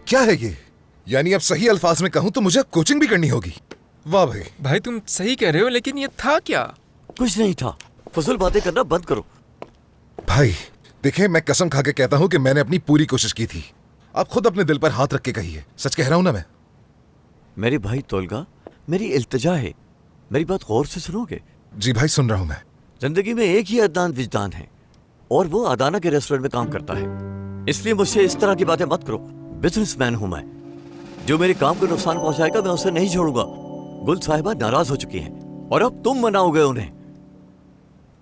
क्या है ये? यानी अब सही अल्फाज में कहूँ तो मुझे कोचिंग भी करनी होगी। वाह भाई। भाई तुम सही कह रहे हो, लेकिन ये था क्या? कुछ नहीं था। फजूल बातें करना बंद करो। भाई देखें, मैं कसम खा के कहता हूँ कि मैंने अपनी पूरी कोशिश की थी। आप खुद अपने दिल पर हाथ रख के कहिए, सच कह रहा हूँ ना मैं? मेरे भाई तोलगा, मेरी इल्तिजा है, मेरी बात गौर से सुनोगे? जी भाई, सुन रहा हूँ मैं। जिंदगी में एक ही अदनान विजदान है और वो अदाना के रेस्टोरेंट में काम करता है। इसलिए मुझसे इस तरह की बातें मत करो। बिजनेसमैन हूं मैं। जो मेरे काम को नुकसान पहुंचाएगा मैं उसे नहीं छोड़ूंगा। गुल साहिबा नाराज हो चुकी हैं और अब तुम मनाओगे उन्हें।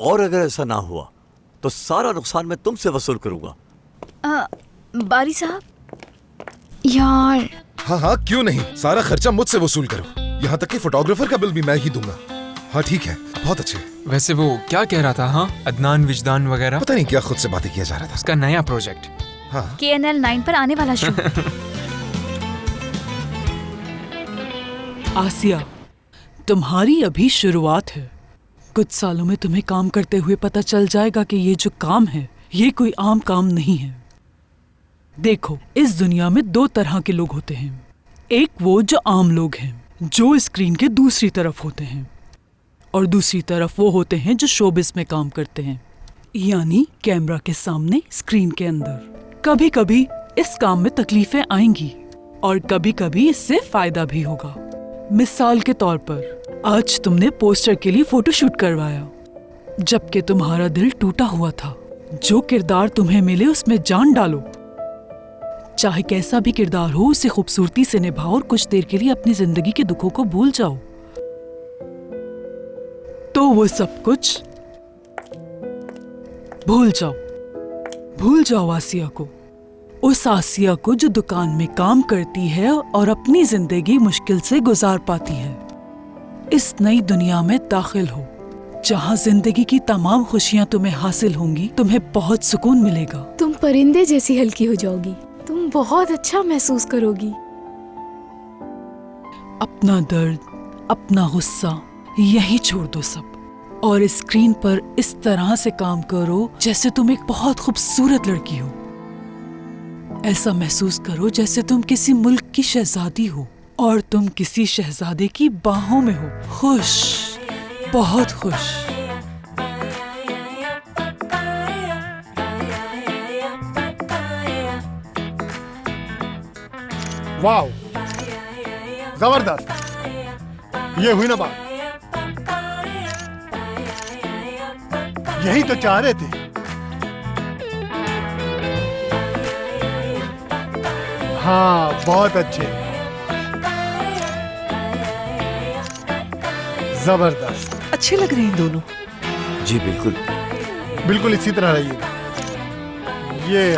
और अगर ऐसा ना हुआ तो सारा नुकसान मैं तुमसे वसूल करूंगा। बारी साहब यार। हाँ हाँ, क्यों नहीं, सारा खर्चा मुझसे वसूल करो। यहाँ तक कि फोटोग्राफर का बिल भी मैं ही दूंगा। हाँ ठीक है, बहुत अच्छे। वैसे वो क्या कह रहा था? हाँ, अदनान विजदान वगैरह। पता नहीं क्या खुद से बातें किया जा रहा था। उसका नया प्रोजेक्ट। हाँ। KNL 9 पर आने वाला शो। आसिया, तुम्हारी अभी शुरुआत है। कुछ सालों में तुम्हें काम करते हुए पता चल जाएगा कि ये जो काम है ये कोई आम काम नहीं है। देखो, इस दुनिया में दो तरह के लोग होते हैं। एक वो जो आम लोग हैं, जो स्क्रीन के दूसरी तरफ होते हैं, और दूसरी तरफ वो होते हैं जो शोबिस में काम करते हैं, यानी कैमरा के सामने, स्क्रीन के अंदर। कभी कभी इस काम में तकलीफें आएंगी और कभी कभी इससे फायदा भी होगा। मिसाल के तौर पर आज तुमने पोस्टर के लिए फोटोशूट करवाया, जबकि तुम्हारा दिल टूटा हुआ था। जो किरदार तुम्हें मिले उसमें जान डालो। चाहे कैसा भी किरदार हो, उसे खूबसूरती से निभाओ और कुछ देर के लिए अपनी जिंदगी के दुखों को भूल जाओ। तो वो सब कुछ भूल जाओ। भूल जाओ आसिया को, उस आसिया को जो दुकान में काम करती है और अपनी जिंदगी मुश्किल से गुजार पाती है। इस नई दुनिया में दाखिल हो, जहाँ जिंदगी की तमाम खुशियाँ तुम्हें हासिल होंगी। तुम्हें बहुत सुकून मिलेगा। तुम परिंदे जैसी हल्की हो जाओगी। तुम बहुत अच्छा महसूस करोगी। अपना दर्द, अपना गुस्सा यही छोड़ दो सब, और स्क्रीन पर इस तरह से काम करो जैसे तुम एक बहुत खूबसूरत लड़की हो। ऐसा महसूस करो जैसे तुम किसी मुल्क की शहजादी हो और तुम किसी शहजादे की बाहों में हो, खुश, बहुत खुश। वाव, जबरदस्त। ये हुई ना बात, यही तो चाह रहे थे। हाँ, बहुत अच्छे, जबरदस्त। अच्छे लग रहे हैं दोनों। जी बिल्कुल। बिल्कुल इसी तरह रहिए। ये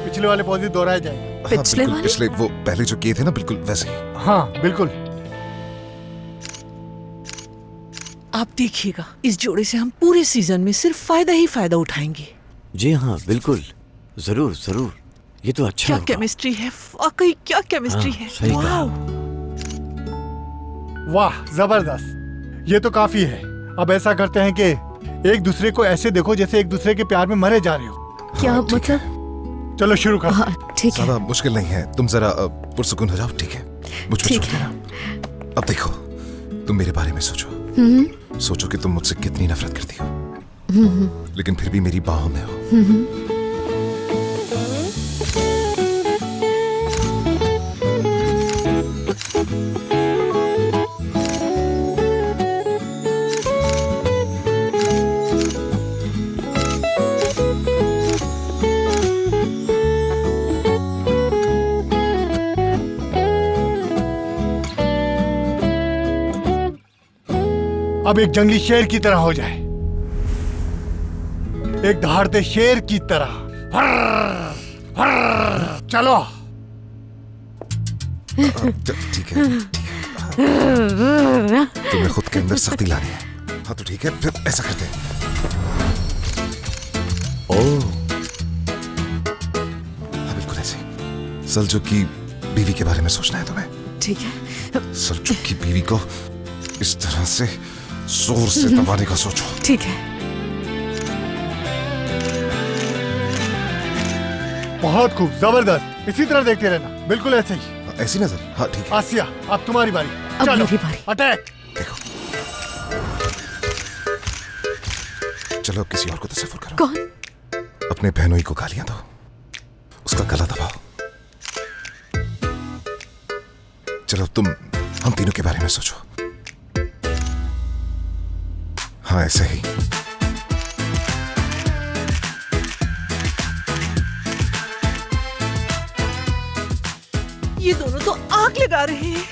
पिछले वाले पौधे दोहराए जाएंगे। पिछले वाले? पिछले वो पहले जो किए थे ना, बिल्कुल वैसे ही। हाँ बिल्कुल। आप देखिएगा, इस जोड़े से हम पूरे सीजन में सिर्फ फायदा ही फायदा उठाएंगे। जी हाँ बिल्कुल, जरूर जरूर। ये तो अच्छा क्या होगा। केमिस्ट्री है, वाकई क्या केमिस्ट्री हाँ, है। सही कहा। वाह, जबरदस्त। ये तो काफी है। अब ऐसा करते हैं कि एक दूसरे को ऐसे देखो जैसे एक दूसरे के प्यार में मरे जा रहे हो। क्या हाँ, ठीक मतलब? चलो शुरू करो। हाँ ठीक है। ज्यादा मुश्किल नहीं है, तुम जरा पुरसुकून हो जाओ, ठीक है? मुझ पे ठीक छोड़ है। देना। अब देखो, तुम मेरे बारे में सोचो। सोचो कि तुम मुझसे कितनी नफरत करती हो, लेकिन फिर भी मेरी बाहों में हो। अब एक जंगली शेर की तरह हो जाए, एक दहाड़ते शेर की तरह। चलो। ठीक है, तुम्हें खुद के अंदर सख्ती लानी है। हाँ तो ठीक है, फिर ऐसा करते हैं। ओह, हाँ बिल्कुल ऐसे। सलजो की बीवी के बारे में सोचना है तुम्हें। ठीक है। सरजू की बीवी को इस तरह से जोर से दबाने का सोचो। ठीक है। बहुत खूब, जबरदस्त। इसी तरह देखते रहना, बिल्कुल ऐसे ही। ऐसी नजर। हाँ ठीक है। आसिया, अब तुम्हारी बारी। अब चलो, मेरी बारी। अटैक। देखो, चलो अब किसी और को तसव्वुर करो। कौन? अपने बहनोई को गालियां दो, उसका गला दबाओ। चलो तुम हम तीनों के बारे में सोचो। हाँ ऐसे ही। ये दोनों तो आग लगा रहे हैं।